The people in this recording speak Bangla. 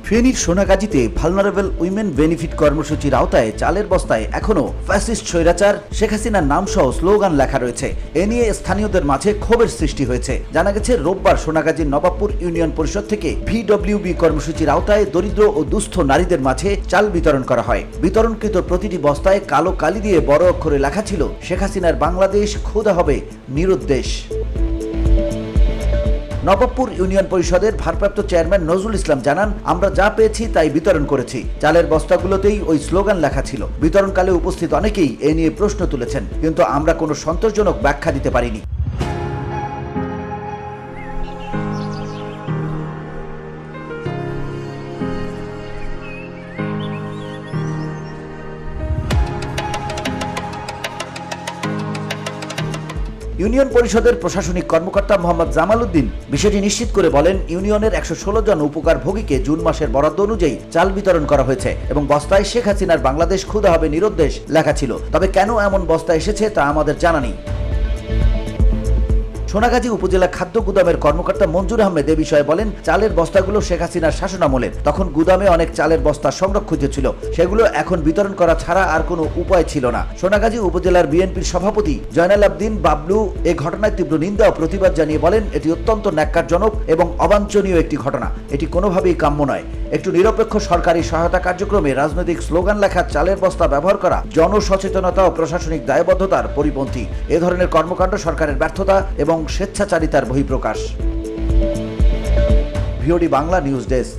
ফেনীর সোনাগাজীতে ভালনারেবল উইমেন বেনিফিট কর্মসূচির আওতায় চালের বস্তায় এখনও ফ্যাসিস্ট স্বৈরাচার শেখ হাসিনার নামসহ স্লোগান লেখা রয়েছে। এ নিয়ে স্থানীয়দের মাঝে ক্ষোভের সৃষ্টি হয়েছে। জানা গেছে, রোববার সোনাগাজীর নবাবপুর ইউনিয়ন পরিষদ থেকে VWB কর্মসূচির আওতায় দরিদ্র ও দুস্থ নারীদের মাঝে চাল বিতরণ করা হয়। বিতরণকৃত প্রতিটি বস্তায় কালো কালি দিয়ে বড় অক্ষরে লেখা ছিল, শেখ হাসিনার বাংলাদেশ ক্ষুধা হবে নিরুদ্দেশ। নবাবপুর ইউনিয়ন পরিষদের ভারপ্রাপ্ত চেয়ারম্যান নজরুল ইসলাম জানান, আমরা যা পেয়েছি তাই বিতরণ করেছি। চালের বস্তাগুলোতেই ওই স্লোগান লেখা ছিল। বিতরণকালে উপস্থিত অনেকেই এ নিয়ে প্রশ্ন তুলেছেন, কিন্তু আমরা কোনো সন্তোষজনক ব্যাখ্যা দিতে পারিনি। ইউনিয়ন পরিষদের প্রশাসনিক কর্মকর্তা মোহাম্মদ জামাল উদ্দিন বিষয়টি নিশ্চিত করে বলেন, ইউনিয়নের 116 জন উপকারভোগীকে জুন মাসের বরাদ্দ অনুযায়ী চাল বিতরণ করা হয়েছে এবং বস্তায় শেখ হাসিনার বাংলাদেশ ক্ষুধা হবে নিরুদ্দেশ লেখা ছিল। তবে কেন এমন বস্তা এসেছে তা আমাদের জানা নেই। সোনাগাজী উপজেলা খাদ্য গুদামের কর্মকর্তা মঞ্জুর আহমেদ এ বিষয়ে বলেন, চালের বস্তাগুলো শেখ হাসিনার শাসনামলের। তখন গুদামে অনেক চালের বস্তা সংরক্ষিত ছিল, সেগুলো এখন বিতরণ করা ছাড়া আর কোনো উপায় ছিল না। সোনাগাজী উপজেলার বিএনপির সভাপতি জয়নাল আবদিন বাবলু এ ঘটনায় তীব্র নিন্দা ও প্রতিবাদ জানিয়ে বলেন, এটি অত্যন্ত ন্যাক্কারজনক এবং অবাঞ্ছনীয় একটি ঘটনা। এটি কোনোভাবেই কাম্য নয়। একটু নিরপেক্ষ সরকারি সহায়তা কার্যক্রমে রাজনৈতিক স্লোগান লেখা চালের বস্তা ব্যবহার করা জনসচেতনতা ও প্রশাসনিক দায়বদ্ধতার পরিপন্থী। এ ধরনের কর্মকাণ্ড সরকারের ব্যর্থতা এবং স্বেচ্ছাচারিতার বহিঃপ্রকাশ। VOD Bangla news desk.